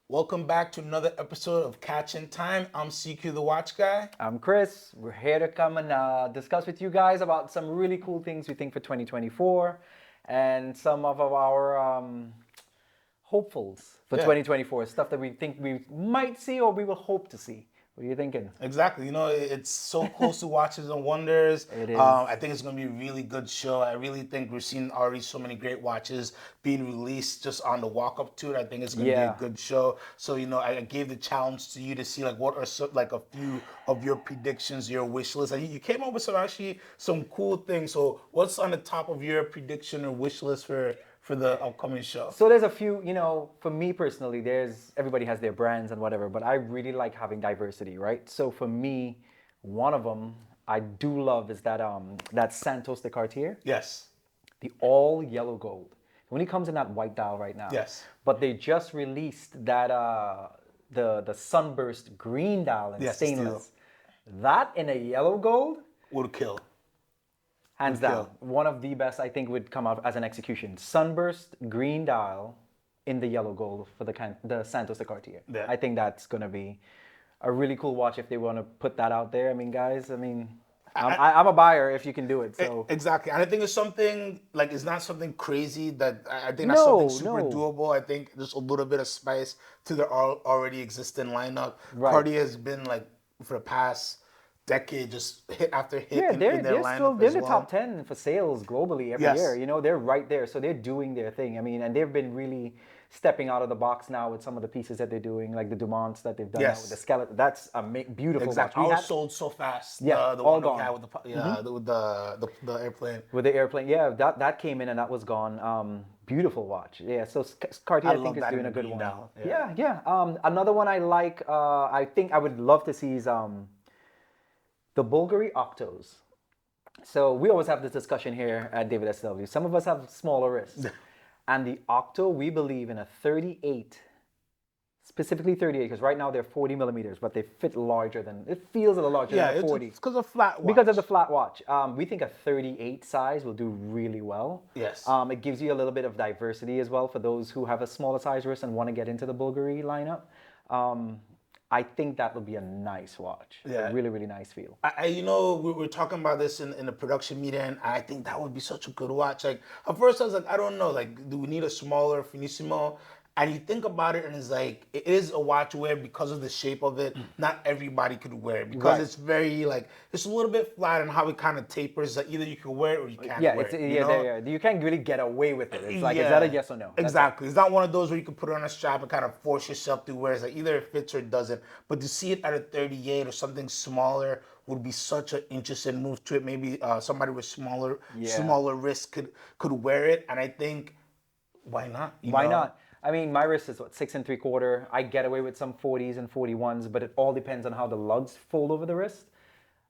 Welcome back to another episode of Catch in Time. I'm CQ the Watch Guy. I'm Chris. We're here to come and discuss with you guys about some really cool things we think for 2024 and some of our hopefuls for Yeah. 2024, stuff that we think we might see or we will hope to see. What are you thinking? Exactly. It's so close to Watches and Wonders. It is. I think it's going to be a really good show. I really think we're seeing already so many great watches being released just on the walk up to it. I think it's going to be Yeah. a good show. So, I gave the challenge to you to see what are a few of your predictions, your wish list. And you came up with some cool things. So, what's on the top of your prediction or wish list for the upcoming show? So there's a few, for me personally, everybody has their brands and whatever, but I really like having diversity, right? So for me, one of them I do love is that Santos de Cartier. Yes. The all yellow gold. It only comes in that white dial right now. Yes. But they just released that the sunburst green dial in stainless. That in a yellow gold, Would kill. hands down, one of the best I think would come out as an execution. Sunburst green dial in the yellow gold for the Santos de Cartier. Yeah. I think that's gonna be a really cool watch if they want to put that out there. I mean, guys, I'm a buyer if you can do it. So Exactly, and I think it's something it's not something crazy that I think that's No, something super no. doable. I think just a little bit of spice to their already existing lineup. Right. Cartier has been for the past decade just hit after hit yeah, in they're their lineup they're as in the well. top 10 for sales globally every Yes. year. They're right there, so they're doing their thing. I mean, and they've been really stepping out of the box now with some of the pieces that they're doing, like the Dumonts that they've done now Yes. with the skeleton. That's a beautiful Exactly, watch. ours sold so fast. Yeah, the all one that we gone. had with with the airplane. With the airplane, yeah, that came in and that was gone. Beautiful watch. Yeah, so Cartier, I I love think, is that doing in a good green one. dial, Yeah, yeah. Another one I like, I think I would love to see is the Bulgari Octos. So we always have this discussion here at David SW. Some of us have smaller wrists. And the Octo, we believe in a 38, specifically 38, because right now they're 40 millimeters, but they fit larger it feels a little larger Yeah, than a it's 40. because of flat watch. Because of the flat watch. We think a 38 size will do really well. Yes. It gives you a little bit of diversity as well for those who have a smaller size wrist and want to get into the Bulgari lineup. I think that would be a nice watch. Yeah. A really, really nice feel. We were talking about this in the production meeting, and I think that would be such a good watch. At first I was I don't know, do we need a smaller Finissimo? And you think about it, and it's it is a watch where, because of the shape of it, not everybody could wear it because Right. it's very it's a little bit flat and how it kind of tapers. That either you can wear it or you can't Yeah, wear it's it. you can't really get away with it. It's is that a yes or no? That's it. Exactly. It's not one of those where you can put it on a strap and kind of force yourself to wear it. Either it fits or it doesn't. But to see it at a 38 or something smaller would be such an interesting move to it. Maybe somebody with smaller wrists could wear it, and I think why not? Why not? I mean, my wrist is 6 3/4. I get away with some 40s and 41s, but it all depends on how the lugs fold over the wrist.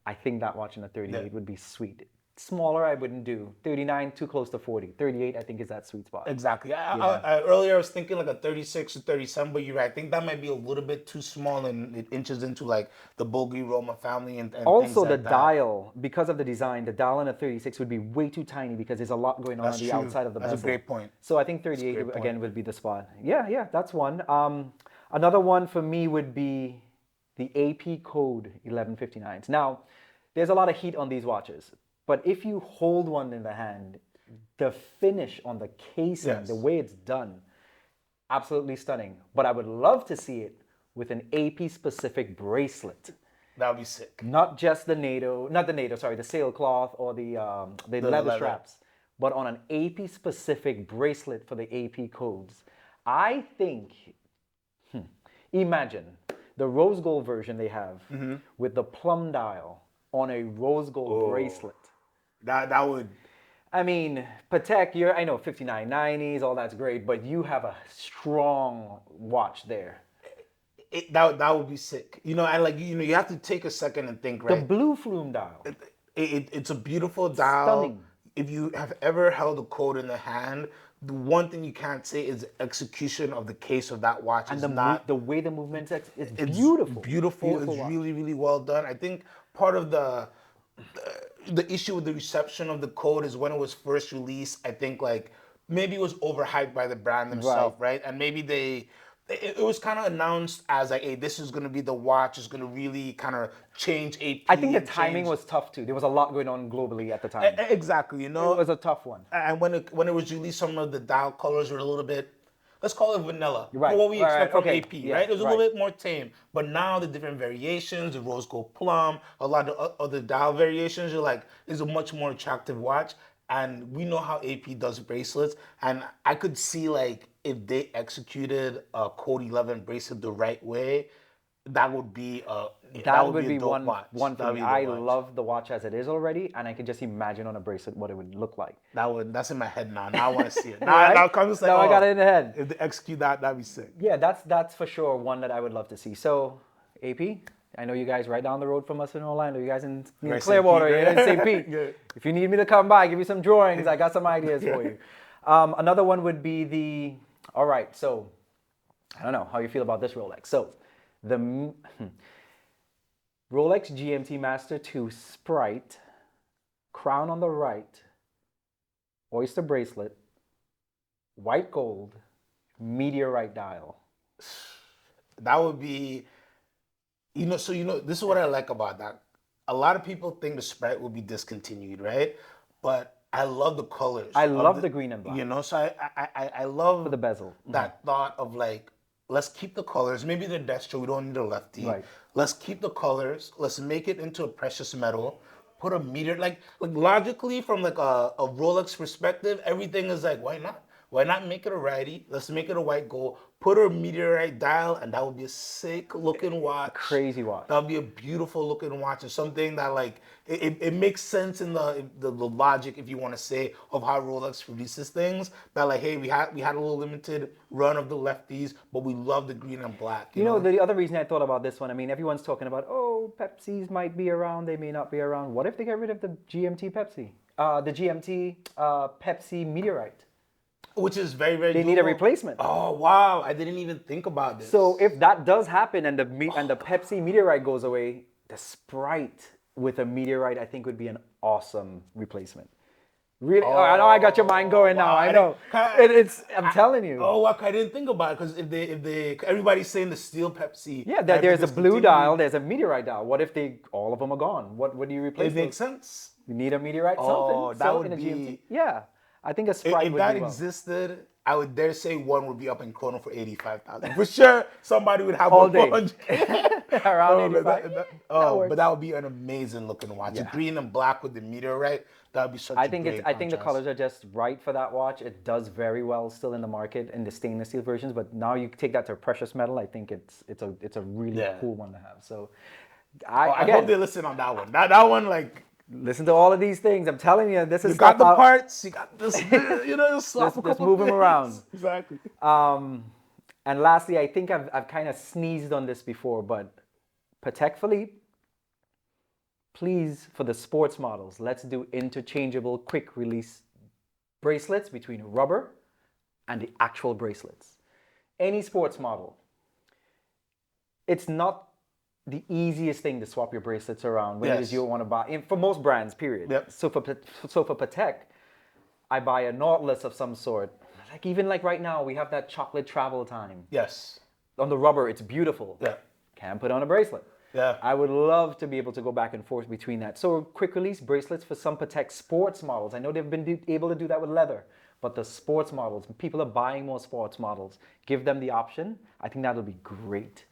I think that watch in a 38 would be sweet. Smaller, I wouldn't do. 39, too close to 40. 38, I think, is that sweet spot. Exactly. Earlier I was thinking a 36 or 37, but you're right. I think that might be a little bit too small, and it inches into the Bulgari Roma family and Also, things the like that. dial, because of the design, the dial in a 36 would be way too tiny because there's a lot going on the true. outside of the bezel. That's a great point. So I think 38 again would be the spot. Yeah, that's one. Another one for me would be the AP code 1159s. Now, there's a lot of heat on these watches, but if you hold one in the hand, the finish on the casing, the way it's done, absolutely stunning. But I would love to see it with an AP specific bracelet. That would be sick. Not just the the sailcloth or the leather straps, but on an AP specific bracelet for the AP codes. I think, imagine the rose gold version they have with the plum dial on a rose gold bracelet. That would. I mean, Patek, I know 5990s, all that's great, but you have a strong watch there. That would be sick. You have to take a second and think, The right? blue flume dial. It's a beautiful dial. Stunning. If you have ever held a code in the hand, the one thing you can't say is execution of the case of that watch And is not. the way the movement is It's beautiful. Beautiful. It's watch. really, really well done. I think part of the issue with the reception of the code is when it was first released. I think maybe it was overhyped by the brand themselves, right? And maybe they it was kind of announced as like, hey, this is going to be the watch. It's going to really kind of change AP. I think the and timing change- was tough too. There was a lot going on globally at the time. Exactly, you know. It was a tough one. And when it was released, some of the dial colors were a little bit, let's call it vanilla. Right. For what we expect from Okay. AP, Yeah, right? It was a right. little bit more tame. But now the different variations, the rose gold plum, a lot of other dial variations, you're like, is a much more attractive watch. And we know how AP does bracelets. And I could see like if they executed a Code 11 bracelet the right way, that would be That would a be dope one watch. for That would me. be a dope I watch. love the watch as it is already, and I can just imagine on a bracelet what it would look like. That's in my head now. Now I want to see it. Right? Now it comes like, Now I got it in the head. If they execute that, that'd be sick. Yeah, that's for sure one that I would love to see. So, AP, I know you guys right down the road from us in Orlando. You guys in Right, St. Clearwater, Pete, you're right? in St. Pete. Yeah. If you need me to come by, give you some drawings. I got some ideas for you. Another one would be the. All right, so I don't know how you feel about this Rolex. So, the Rolex GMT Master 2 Sprite, crown on the right, oyster bracelet, white gold, meteorite dial. That would be, this is what I like about that. A lot of people think the Sprite will be discontinued, right? But I love the colors. I of love the green and black. So I love For the bezel. that thought of like, let's keep the colors. Maybe they're destro, we don't need a lefty. Right. Let's keep the colors. Let's make it into a precious metal. Put a meteor, like logically from like a Rolex perspective, everything is like, why not? Why not make it a righty? Let's make it a white gold. Put a meteorite dial, and that would be a sick looking watch. Crazy watch. That would be a beautiful looking watch, and something that like it makes sense in the logic, if you want to say, of how Rolex releases things. That like, hey, we had a little limited run of the lefties, but we love the green and black. You know, the other reason I thought about this one, I mean, everyone's talking about, oh, Pepsis might be around, they may not be around. What if they get rid of the GMT Pepsi? The GMT Pepsi Meteorite? Which is very, very They need a doable. replacement. Oh wow, I didn't even think about this. So if that does happen and the Pepsi Meteorite goes away, the Sprite with a Meteorite I think would be an awesome replacement. Really, I know I got your mind going now. wow. I know. I'm telling you. Oh, I didn't think about it, because if they everybody's saying the steel Pepsi. Yeah, type there's a is blue continuing. dial, there's a Meteorite dial. What if all of them are gone? What do you replace? It makes sense. You need a Meteorite Oh, something. that so would in a be- GMT. Yeah, I think a Sprite If would that be well. existed, I would dare say one would be up in Chrono for 85,000. For sure, somebody would have All one day. 400. Around Oh, but 85. but that would be an amazing looking watch. The Yeah. green and black with the meteorite, that would be such I a think great I think the contrast. colors are just right for that watch. It does very well still in the market in the stainless steel versions, but now you take that to precious metal. I think it's a really Yeah. cool one to have. So I again, hope they listen on that one. That one, like, listen to all of these things. I'm telling you, this is you got stuff the out- parts, you got this, swap Just a couple move 'em things. around. Exactly. And lastly, I think I've kind of sneezed on this before, but Patek Philippe, please, for the sports models, let's do interchangeable quick release bracelets between rubber and the actual bracelets. Any sports model, it's not the easiest thing to swap your bracelets around when it is Yes. you want to buy, for most brands, period. Yep. So for Patek, I buy a Nautilus of some sort. Like even like right now, we have that chocolate travel time. Yes. On the rubber, it's beautiful. Yeah. Can put on a bracelet. Yeah. I would love to be able to go back and forth between that. So quick release bracelets for some Patek sports models. I know they've been able to do that with leather, but the sports models, people are buying more sports models. Give them the option. I think that'll be great.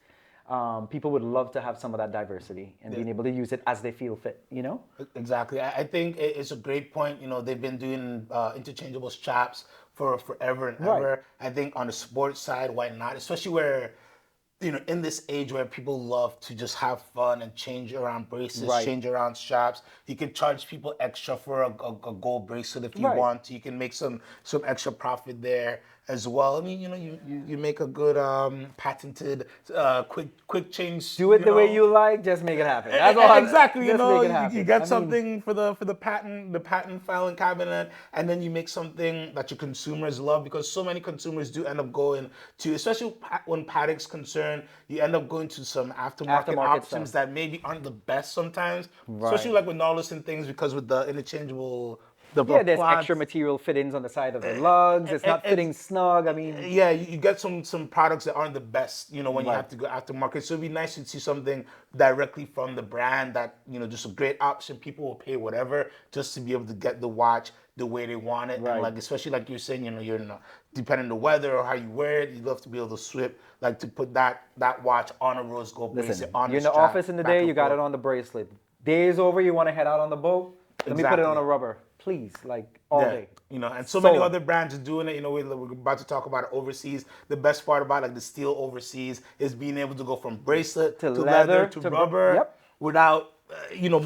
People would love to have some of that diversity and being able to use it as they feel fit, you know? Exactly. I think it's a great point. They've been doing interchangeable straps for forever and Right. ever. I think on the sports side, why not? Especially where, in this age where people love to just have fun and change around bracelets, Right. change around straps. You can charge people extra for a gold bracelet if you Right. want to. You can make some extra profit there as well. I mean, you make a good patented quick change. Do it the way know. you like, just make it happen. That's all. Exactly, Just make it you happen. get I mean, something for the patent filing cabinet, and then you make something that your consumers love, because so many consumers do end up going to, especially when Patek's concerned, you end up going to some aftermarket options stuff. that maybe aren't the best sometimes, Right. especially like with Nautilus and things, because with the interchangeable Yeah, there's plaits. extra material fittings on the side of the lugs. It's not fitting snug. I mean, Yeah, you get some products that aren't the best, when you Right. have to go aftermarket. So it'd be nice to see something directly from the brand that, just a great option. People will pay whatever just to be able to get the watch the way they want it. Right. And like, especially like you're saying, you're depending on the weather or how you wear it, you love to be able to swip, like to put that watch on a rose gold bracelet, listen, on you're a in the strap, office in the back day, and you got forth. it on the bracelet. Day's over, you want to head out on the boat? Let me put it on Exactly. a rubber, please, like all Yeah, day. and so many Sold. other brands are doing it. We're about to talk about it overseas. The best part about like the steel overseas is being able to go from bracelet To to leather, leather to to rubber yep. without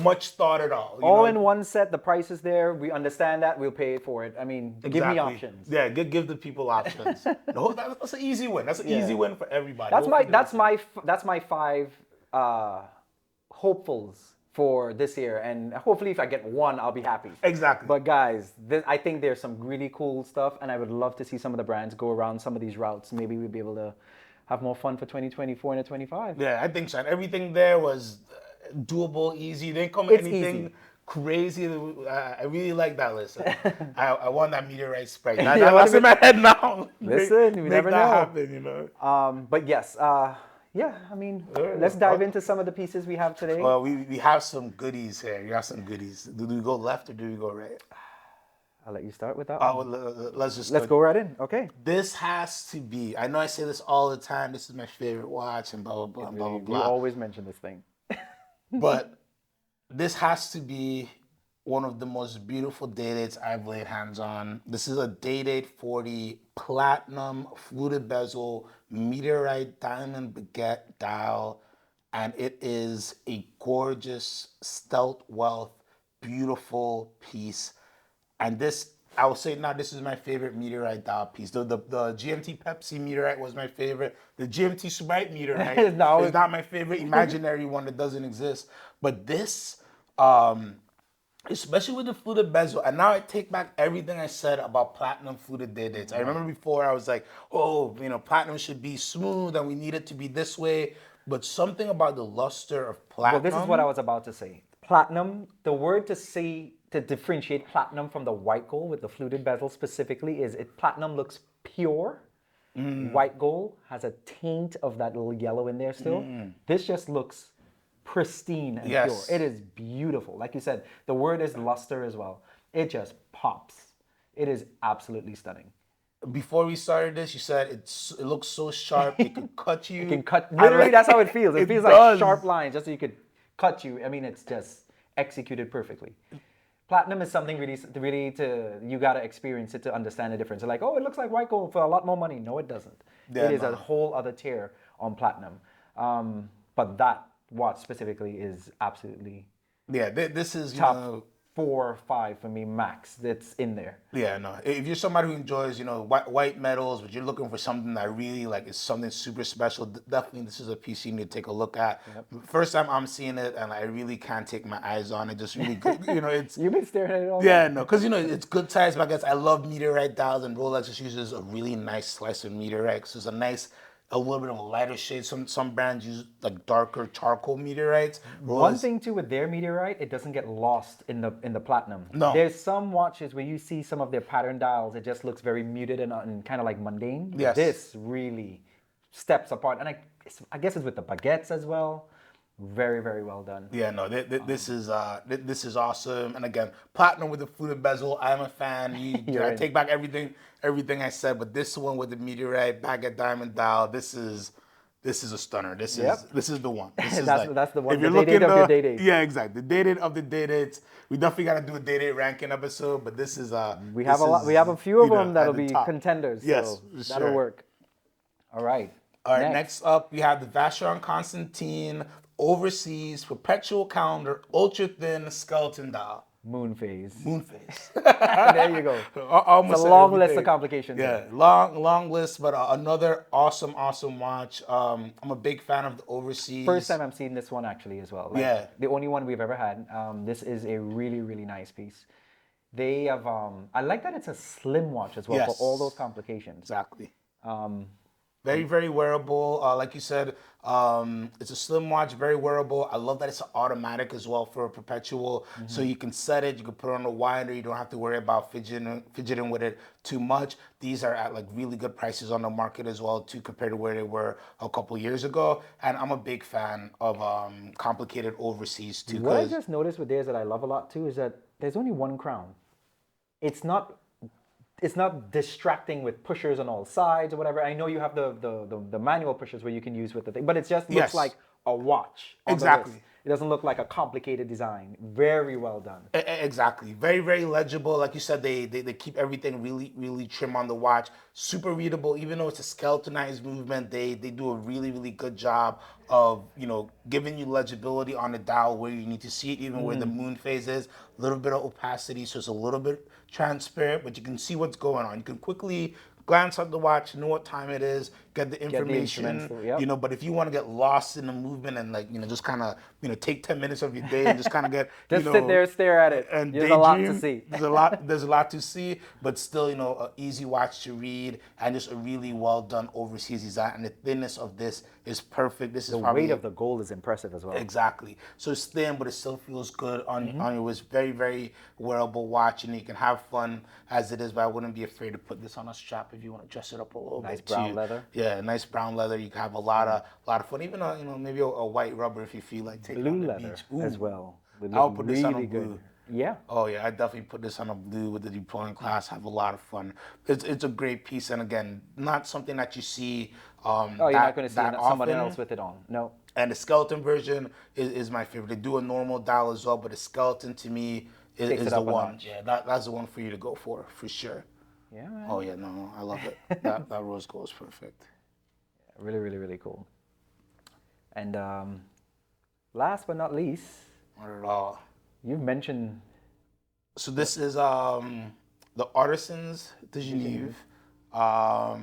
much thought at all. All in one set, the price is there. We understand that. We'll pay for it. I mean, give me Exactly. options. Yeah, give the people options. That's an easy win. That's an easy win for everybody. That's my 5 hopefuls for this year, and hopefully, if I get one, I'll be happy. Exactly. But guys, I think there's some really cool stuff, and I would love to see some of the brands go around some of these routes. Maybe we'll be able to have more fun for 2024 and 2025. Yeah, I think so. And everything there was doable, easy. They didn't come with It's anything easy. crazy. I really like that list. I want that Meteorite spray. You That's in my head now. Listen, you make never that know. happen. But yes, yeah. I mean, Alright, let's dive well- into some of the pieces we have today. Well, we have some goodies here. You have some goodies. Do we go left or do we go right? I'll let you start with that Oh, one. well, let's just Let's go right in. Okay. This has to be. I know I say this all the time. This is my favorite watch, and blah blah blah blah blah You blah. always mention this thing. But this has to be one of the most beautiful day-dates I've laid hands on. This is a Day-Date 40 platinum fluted bezel Meteorite diamond baguette dial, and it is a gorgeous stealth wealth, beautiful piece. And this, I will say now, this is my favorite Meteorite dial piece. The GMT Pepsi Meteorite was my favorite. The GMT Submariner Meteorite is not my favorite imaginary one that doesn't exist. But this, especially with the fluted bezel, and now I take back everything I said about platinum fluted day-dates. I remember before I was like, oh, platinum should be smooth and we need it to be this way. But something about the luster of platinum. Well, this is what I was about to say. Platinum, the word to differentiate platinum from the white gold with the fluted bezel specifically is platinum looks pure. White gold has a taint of that little yellow in there still. This just looks pristine and Yes. pure. It is beautiful. Like you said, the word is luster as well. It just pops. It is absolutely stunning. Before we started this, you said it looks so sharp it could cut you. You can cut, literally that's how it feels. It feels like does. sharp lines just so you could cut you. I mean, it's just executed perfectly. Platinum is something you gotta experience it to understand the difference. Like, oh, it looks like white gold for a lot more money. No, it doesn't. Yeah, it is no. a whole other tier on platinum. But that watch specifically is absolutely Yeah, this is top 4 or 5 for me max. That's in there. Yeah, no. If you're somebody who enjoys, white metals, but you're looking for something that really like is something super special, definitely this is a piece you need to take a look at. First time I'm seeing it, and I really can't take my eyes on it. Just really good. It's You've been staring at it all yeah, no, because it's good size baguettes. I love Meteorite dials, and Rolex just uses a really nice slice of Meteorite. So it's a little bit of a lighter shade. Some brands use like darker charcoal Meteorites. One thing too with their Meteorite, it doesn't get lost in the platinum. No. There's some watches where you see some of their pattern dials, it just looks very muted and kind of like mundane. Yes. This really steps apart, and I guess it's with the baguettes as well. Very, very well done. Yeah, no, this is awesome. And again, platinum with the fluted bezel. I'm a fan. I take back everything I said, but this one with the Meteorite baguette diamond dial, this is a stunner. This is the one. This is That's the one. If you're The day-date looking of your day-dates. Yeah, exactly. The day-date of the day-dates. We definitely got to do a day-date ranking episode, but this is We have a few of them that'll at the be top. contenders. Yes, so for that'll sure. work. All right. All right, next up, we have the Vacheron Constantin Overseas Perpetual Calendar Ultra Thin Skeleton Dial. Moon phase. Moon phase. There you go. Almost It's a said long list everything. of complications. Yeah, long list, but another awesome watch. I'm a big fan of the Overseas. First time I'm seeing this one actually as well. Like, Yeah. The only one we've ever had. This is a really, really nice piece. They have, I like that it's a slim watch as well Yes. for all those complications. Exactly. Very, very wearable. Like you said, it's a slim watch, very wearable. I love that it's automatic as well for a perpetual. So you can set it, you can put it on a winder. You don't have to worry about fidgeting with it too much. These are at like really good prices on the market as well too, compared to where they were a couple years ago. And I'm a big fan of complicated overseas too, What I because just noticed with theirs that I love a lot too is that there's only one crown. It's not it's not distracting with pushers on all sides or whatever. I know you have the manual pushers where you can use with the thing, but it just looks yes, like a watch on the wrist. exactly. It doesn't look like a complicated design. Very well done. Exactly. Very, very legible. Like you said, they keep everything really, really trim on the watch. Super readable. Even though it's a skeletonized movement, they do a really, really good job of, giving you legibility on the dial where you need to see it, even where the moon phase is. A little bit of opacity, so it's a little bit transparent, but you can see what's going on. You can quickly glance at the watch, know what time it is, get the instruments information, through, yep. but if you want to get lost in the movement and just kind of, take 10 minutes of your day and just kind of get, Just sit there, stare at it. and There's a lot to daydream. see. There's a lot to see, but still, an easy watch to read and just a really well done overseas design. And the thinness of this is perfect. This is The probably weight of the gold is impressive as well. exactly. So it's thin, but it still feels good on your wrist. Very, very wearable watch, and you can have fun as it is. But I wouldn't be afraid to put this on a strap if you want to dress it up a little Nice bit. brown too. leather. Yeah, nice brown leather. You can have a lot of fun. Even maybe a white rubber if you feel like taking it on Blue the leather beach. as well. Would I'll look put this on a really blue. good. Yeah. Oh yeah, I definitely put this on a blue with the deploying class. Have a lot of fun. It's a great piece, and again, not something that you see Oh, you're not going to see that someone often. else with it on. No. And the skeleton version is my favorite. They do a normal dial as well, but the skeleton to me Takes is it the up a one. notch. Yeah, that's the one for you to go for sure. Yeah, man. Oh yeah, no, I love it. That rose gold is perfect. Really, really, really cool. And last but not least, Not at all. you've mentioned So this is the Artisans de Geneve.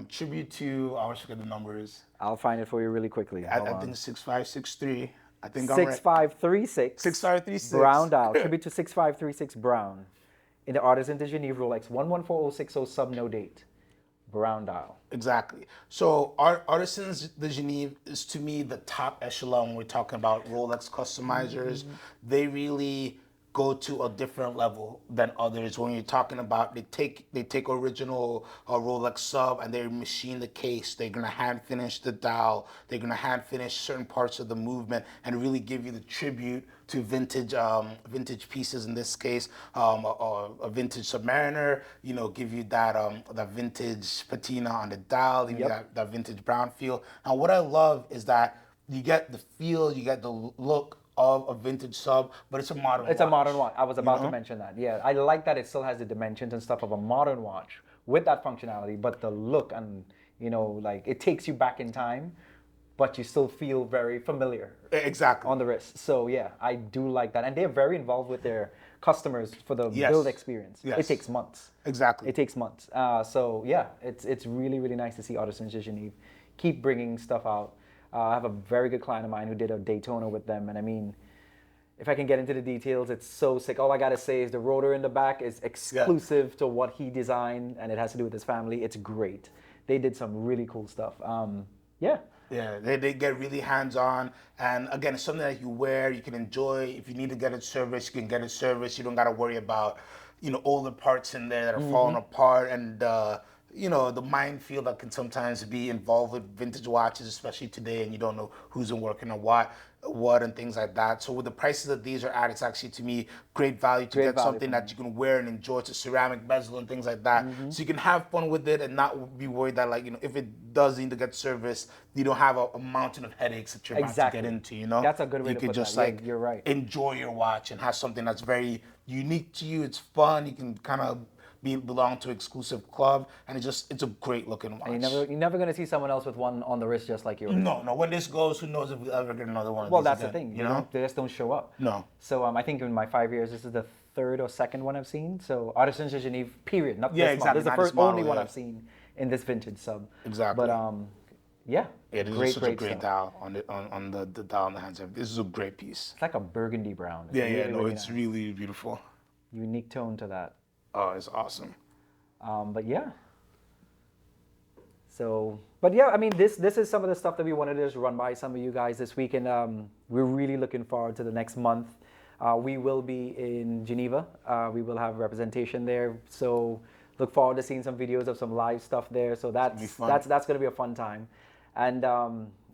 Tribute to I always forget the numbers. I'll find it for you really quickly. Hold I on. think 6563. I think I'm right. 6536. 6536. Brown dial. Tribute to 6536 Brown. In the Artisan de Geneve Rolex 114060 sub no date. Brown dial. Exactly. So Artisans de Geneve is to me the top echelon when we're talking about Rolex customizers. They really go to a different level than others. When you're talking about they take original Rolex sub and they machine the case. They're gonna hand finish the dial. They're gonna hand finish certain parts of the movement and really give you the tribute to vintage pieces. In this case, a vintage Submariner. Give you that vintage patina on the dial. You got that vintage brown feel. Now, what I love is that you get the feel, you get the look of a vintage sub, but it's a modern It's watch. a modern watch. I was about to mention that. Yeah, I like that it still has the dimensions and stuff of a modern watch with that functionality, but the look and, like it takes you back in time, but you still feel very familiar Exactly. on the wrist. So yeah, I do like that. And they're very involved with their customers for the Yes. build experience. Yes. It takes months. Exactly. It takes months. So yeah, it's really, really nice to see Artisans de Geneve keep bringing stuff out. I have a very good client of mine who did a Daytona with them, and I mean, if I can get into the details, it's so sick. All I gotta say is the rotor in the back is exclusive to what he designed, and it has to do with his family. It's great. They did some really cool stuff. Yeah. Yeah, they get really hands-on, and again, it's something that you wear, you can enjoy. If you need to get it serviced, you can get it serviced. You don't got to worry about, all the parts in there that are falling apart, and the minefield that can sometimes be involved with vintage watches, especially today, and you don't know who's been working on what, and things like that. So with the prices that these are at, it's actually to me great value to get something that you can wear and enjoy. It's a ceramic bezel and things like that, so you can have fun with it and not be worried that if it does need to get serviced, you don't have a mountain of headaches that you're about to get into. That's a good way you to could put just that. Yeah, you're right. enjoy your watch and have something that's very unique to you. It's fun. You can kind of belong to an exclusive club, and it's a great looking watch. And you're never gonna see someone else with one on the wrist just like yours. No. When this goes, who knows if we'll ever get another one of Well, these that's the again, thing. They just don't show up. No. So I think in my 5 years, this is the third or second one I've seen. So Artisans de Geneve, period. Not this Yeah, model. exactly. This is the Not this first model, only one yeah. I've seen in this vintage sub. Exactly. But yeah, This is such a great dial on the dial on the hands. This is a great piece. It's like a burgundy brown. It's It's really beautiful. unique tone to that. Oh, it's awesome. But yeah, So, but yeah, I mean, this is some of the stuff that we wanted to just run by some of you guys this week, and we're really looking forward to the next month. We will be in Geneva. We will have representation there. So look forward to seeing some videos of some live stuff there. So that's going to be a fun time. And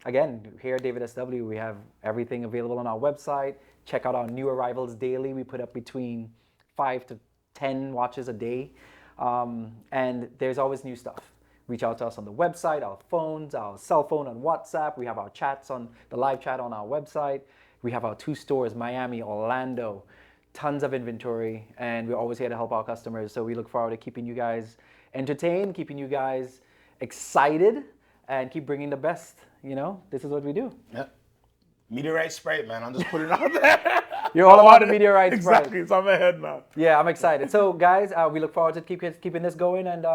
again, here at David SW, we have everything available on our website. Check out our new arrivals daily. We put up between 5 to 10 watches a day. And there's always new stuff. Reach out to us on the website, our phones, our cell phone on WhatsApp. We have our chats on the live chat on our website. We have our 2 stores, Miami, Orlando, tons of inventory, and we're always here to help our customers. So we look forward to keeping you guys entertained, keeping you guys excited, and keep bringing the best. You know, this is what we do. Yeah. Meteorite Sprite, man. I'm just putting it out there. You're all about the Meteorite Sprite. Exactly. It's on my head now. Yeah, I'm excited. So guys, we look forward to keeping this going, and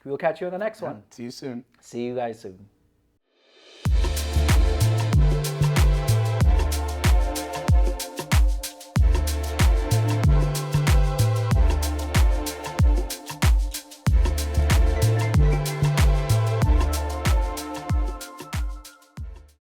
we will catch you on the next one. See you soon. See you guys soon.